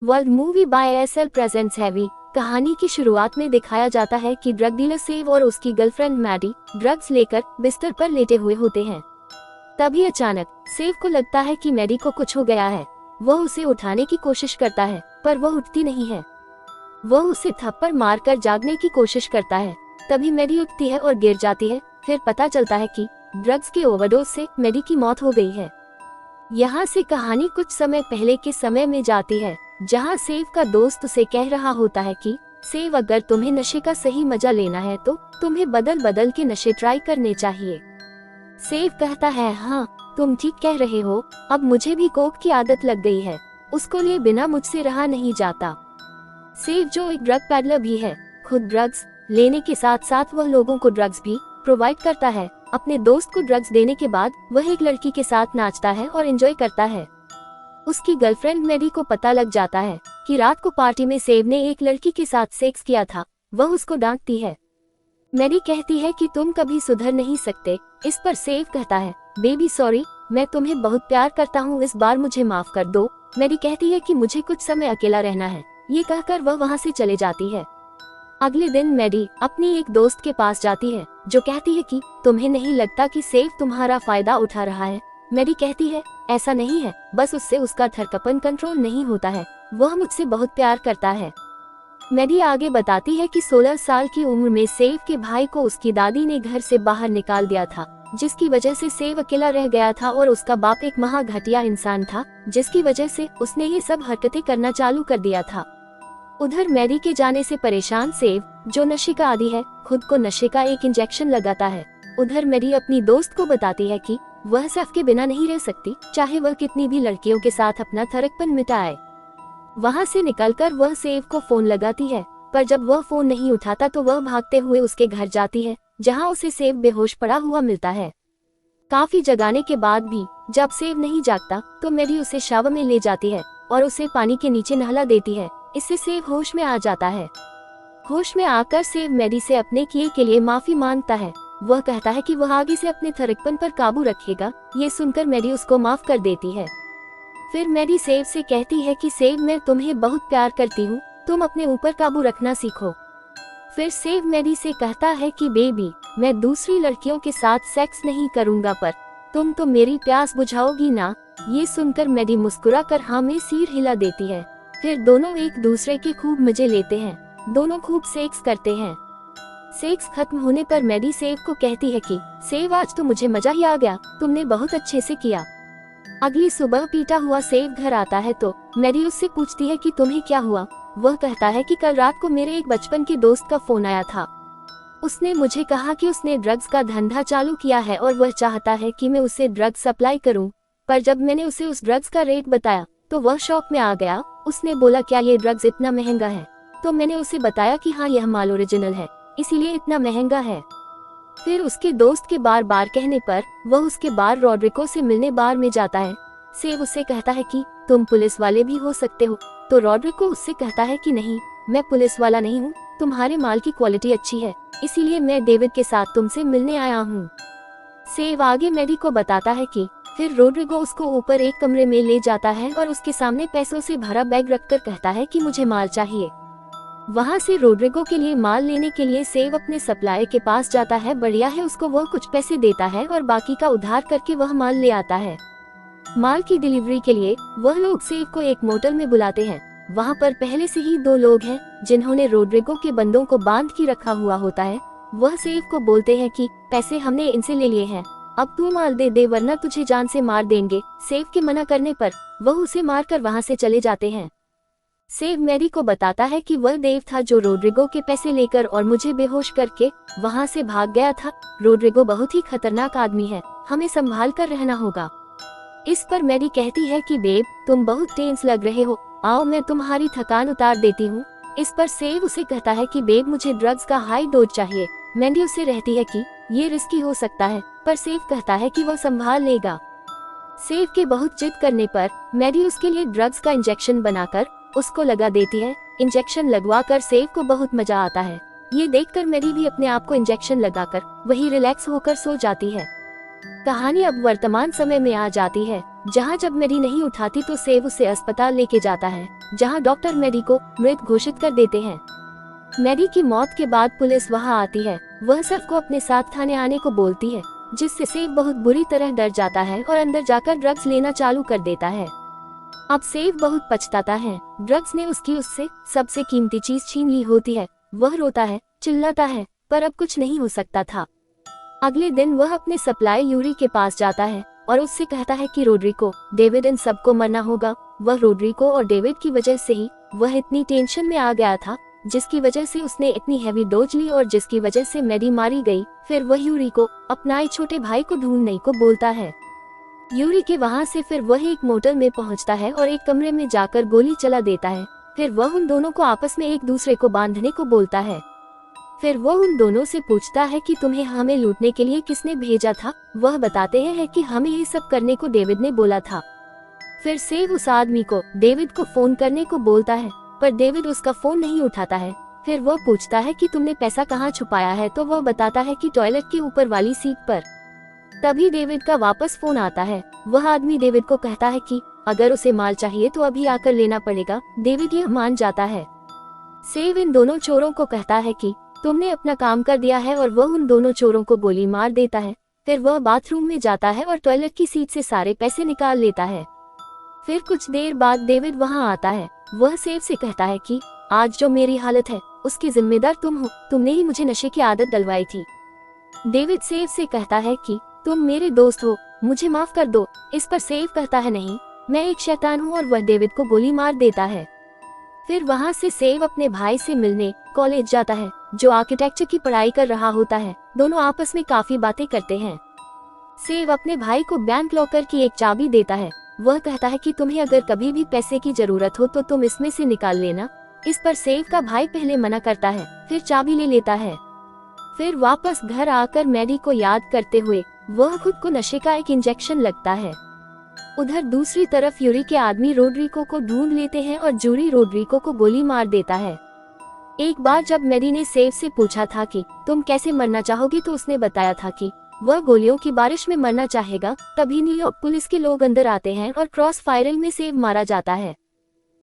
World movie by SL presents heavy. कहानी की शुरुआत में दिखाया जाता है कि ड्रग डीलर सेव और उसकी गर्लफ्रेंड मैडी ड्रग्स लेकर बिस्तर पर लेटे हुए होते हैं। तभी अचानक सेव को लगता है कि मैडी को कुछ हो गया है। वह उसे उठाने की कोशिश करता है पर वह उठती नहीं है। वह उसे थप्पड़ मारकर जागने की कोशिश करता है। तभी मैडी उठती है और गिर जाती है। फिर पता चलता है कि ड्रग्स के ओवरडोज से मैडी की मौत हो गई है। यहाँ से कहानी कुछ समय पहले के समय में जाती है, जहाँ सेव का दोस्त उसे कह रहा होता है कि सेव, अगर तुम्हें नशे का सही मजा लेना है तो तुम्हें बदल बदल के नशे ट्राई करने चाहिए। सेव कहता है, हाँ तुम ठीक कह रहे हो, अब मुझे भी कोक की आदत लग गई है, उसको लिए बिना मुझसे रहा नहीं जाता। सेव जो एक ड्रग पैडलर भी है, खुद ड्रग्स लेने के साथ साथ वह लोगों को ड्रग्स भी प्रोवाइड करता है। अपने दोस्त को ड्रग्स देने के बाद वह एक लड़की के साथ नाचता है और एंजॉय करता है। उसकी गर्लफ्रेंड मैडी को पता लग जाता है कि रात को पार्टी में सेव ने एक लड़की के साथ सेक्स किया था। वह उसको डांटती है। मैडी कहती है कि तुम कभी सुधर नहीं सकते। इस पर सेव कहता है, बेबी सॉरी, मैं तुम्हें बहुत प्यार करता हूँ, इस बार मुझे माफ कर दो। मैडी कहती है कि मुझे कुछ समय अकेला रहना है। ये कहकर वह वहाँ से चले जाती है। अगले दिन मैडी अपनी एक दोस्त के पास जाती है जो कहती है कि तुम्हें नहीं लगता कि सेव तुम्हारा फायदा उठा रहा है। मैडी कहती है, ऐसा नहीं है, बस उससे उसका धड़कन कंट्रोल नहीं होता है, वह मुझसे बहुत प्यार करता है। मैडी आगे बताती है कि 16 साल की उम्र में सेव के भाई को उसकी दादी ने घर से बाहर निकाल दिया था, जिसकी वजह से सेव अकेला रह गया था और उसका बाप एक महा घटिया इंसान था, जिसकी वजह से उसने ये सब हरकतें करना चालू कर दिया था। उधर मैडी के जाने से परेशान सेव, जो नशे का आदी है, खुद को नशे का एक इंजेक्शन लगाता है। उधर मैडी अपनी दोस्त को बताती है कि वह सैफ के बिना नहीं रह सकती, चाहे वह कितनी भी लड़कियों के साथ अपना थरकपन मिटाए। वहाँ से निकलकर वह सेव को फोन लगाती है, पर जब वह फोन नहीं उठाता तो वह भागते हुए उसके घर जाती है, जहाँ उसे सेव बेहोश पड़ा हुआ मिलता है। काफी जगाने के बाद भी जब सेव नहीं जागता तो मैडी उसे शावर में ले जाती है और उसे पानी के नीचे नहला देती है। इससे सेव होश में आ जाता है। होश में आकर सेव मैडी से अपने किए के लिए माफी मांगता है। वह कहता है कि वह आगे से अपने थरकपन पर काबू रखेगा। ये सुनकर मैडी उसको माफ कर देती है। फिर मैडी सेव से कहती है कि सेव, मैं तुम्हें बहुत प्यार करती हूँ, तुम अपने ऊपर काबू रखना सीखो। फिर सेव मैडी से कहता है कि बेबी, मैं दूसरी लड़कियों के साथ सेक्स नहीं करूँगा, पर तुम तो मेरी प्यास बुझाओगी ना। ये सुनकर मैडी मुस्कुरा कर हाँ में सिर हिला देती है। फिर दोनों एक दूसरे के खूब मजे लेते हैं। दोनों खूब सेक्स करते हैं। सेक्स खत्म होने पर मैडी सेव को कहती है कि सेव, आज तो मुझे मजा ही आ गया, तुमने बहुत अच्छे से किया। अगली सुबह पीटा हुआ सेव घर आता है तो मैडी उससे पूछती है कि तुम्हें क्या हुआ। वह कहता है कि कल रात को मेरे एक बचपन के दोस्त का फोन आया था। उसने मुझे कहा कि उसने ड्रग्स का धंधा चालू किया है और वह चाहता है कि मैं उसे ड्रग्स सप्लाई करूं। पर जब मैंने उसे उस ड्रग्स का रेट बताया तो वह शॉक में आ गया। उसने बोला, क्या ये ड्रग्स इतना महंगा है? तो मैंने उसे बताया कि हाँ, यह माल ओरिजिनल है, इसीलिए इतना महंगा है। फिर उसके दोस्त के बार बार कहने पर वह उसके बार रॉड्रिको से मिलने बार में जाता है। सेव उससे कहता है कि तुम पुलिस वाले भी हो सकते हो। तो रॉड्रिको उससे कहता है कि नहीं, मैं पुलिस वाला नहीं हूँ, तुम्हारे माल की क्वालिटी अच्छी है, इसीलिए मैं डेविड के साथ तुमसे मिलने आया हूँ। सेव आगे मैडी को बताता है कि फिर रॉड्रिगो उसको ऊपर एक कमरे में ले जाता है और उसके सामने पैसों से भरा बैग रखकर कहता है कि मुझे माल चाहिए। वहाँ से रॉड्रिगो के लिए माल लेने के लिए सेव अपने सप्लायर के पास जाता है। बढ़िया है, उसको वह कुछ पैसे देता है और बाकी का उधार करके वह माल ले आता है। माल की डिलीवरी के लिए वह लोग सेव को एक मोटल में बुलाते हैं। वहाँ पर पहले से ही 2 लोग हैं जिन्होंने रॉड्रिगो के बंदों को बांध के रखा हुआ होता है। वह सेव को बोलते हैं कि पैसे हमने इनसे ले लिए हैं, अब तू माल दे दे वरना तुझे जान से मार देंगे। सेव के मना करने पर वह उसे मारकर वहाँ से चले जाते हैं। सेव मैडी को बताता है कि वह देव था जो रॉड्रिगो के पैसे लेकर और मुझे बेहोश करके वहाँ से भाग गया था। रॉड्रिगो बहुत ही खतरनाक आदमी है, हमें संभाल कर रहना होगा। इस पर मैडी कहती है कि बेब, तुम बहुत टेंस लग रहे हो, आओ मैं तुम्हारी थकान उतार देती हूँ। इस पर सेव उसे कहता है कि बेब, मुझे ड्रग्स का हाई डोज चाहिए। मैडी उससे रहती है कि ये रिस्की हो सकता है, पर सेव कहता है कि वह संभाल लेगा। सेव के बहुत जिद करने पर मैडी उसके लिए ड्रग्स का इंजेक्शन बनाकर उसको लगा देती है। इंजेक्शन लगवाकर सेव को बहुत मजा आता है। ये देखकर मैडी भी अपने आप को इंजेक्शन लगाकर वही रिलैक्स होकर सो जाती है। कहानी अब वर्तमान समय में आ जाती है, जहां जब मैडी नहीं उठाती तो सेव उसे अस्पताल लेके जाता है, जहां डॉक्टर मैडी को मृत घोषित कर देते हैं। मैडी की मौत के बाद पुलिस वहां आती है। वह सबको अपने साथ थाने आने को बोलती है, जिससे सेव बहुत बुरी तरह डर जाता है और अंदर जाकर ड्रग्स लेना चालू कर देता है। अब सेव बहुत पछताता है। ड्रग्स ने उससे सबसे कीमती चीज छीन ली होती है। वह रोता है, चिल्लाता है, पर अब कुछ नहीं हो सकता था। अगले दिन वह अपने सप्लाई यूरी के पास जाता है और उससे कहता है कि रोड्रिको, डेविड इन सबको मरना होगा। वह रोड्रिको और डेविड की वजह से ही वह इतनी टेंशन में आ गया था, जिसकी वजह से उसने इतनी हैवी डोज ली और जिसकी वजह से मैडी मारी गई। फिर वह यूरी को अपना छोटे भाई को ढूंढने को बोलता है। यूरी के वहां से फिर वह एक मोटर में पहुंचता है और एक कमरे में जाकर गोली चला देता है। फिर वह उन दोनों को आपस में एक दूसरे को बांधने को बोलता है। फिर वह उन दोनों से पूछता है कि तुम्हें हमें लूटने के लिए किसने भेजा था। वह बताते हैं कि हमें ये सब करने को डेविड ने बोला था। फिर सेव उस आदमी को डेविड को फोन करने को बोलता है, पर डेविड उसका फोन नहीं उठाता है। फिर वह पूछता है कि तुमने पैसा कहाँ छुपाया है, तो वह बताता है कि टॉयलेट के ऊपर वाली सीट पर। तभी डेविड का वापस फोन आता है। वह आदमी डेविड को कहता है कि अगर उसे माल चाहिए तो अभी आकर लेना पड़ेगा। डेविड यह मान जाता है। सेव इन दोनों चोरों को कहता है कि तुमने अपना काम कर दिया है और वह उन दोनों चोरों को गोली मार देता है। फिर वह बाथरूम में जाता है और टॉयलेट की सीट से सारे पैसे निकाल लेता है। फिर कुछ देर बाद डेविड वहां आता है। वह सेव से कहता है कि आज जो मेरी हालत है उसकी जिम्मेदार तुम हो। तुमने ही मुझे नशे की आदत डलवाई थी। डेविड सेव से कहता है कि तुम मेरे दोस्त हो, मुझे माफ कर दो। इस पर सेव कहता है नहीं, मैं एक शैतान हूँ, और वह डेविड को गोली मार देता है। फिर वहां से सेव अपने भाई से मिलने कॉलेज जाता है, जो आर्किटेक्चर की पढ़ाई कर रहा होता है। दोनों आपस में काफी बातें करते हैं। सेव अपने भाई को बैंक लॉकर की एक चाबी देता है। वह कहता है कि तुम्हें अगर कभी भी पैसे की जरूरत हो तो तुम इसमें से निकाल लेना। इस पर सेव का भाई पहले मना करता है, फिर चाबी ले लेता है। फिर वापस घर आकर मैडी को याद करते हुए वह खुद को नशे का एक इंजेक्शन लगता है। उधर दूसरी तरफ यूरी के आदमी रोड्रिको को ढूंढ लेते हैं और जूरी रोड्रिको को गोली मार देता है। एक बार जब मैडी ने सेव से पूछा था कि तुम कैसे मरना चाहोगी, तो उसने बताया था कि वह गोलियों की बारिश में मरना चाहेगा। तभी न्यूयॉर्क पुलिस के लोग अंदर आते हैं और क्रॉस फायरिंग में सेव मारा जाता है।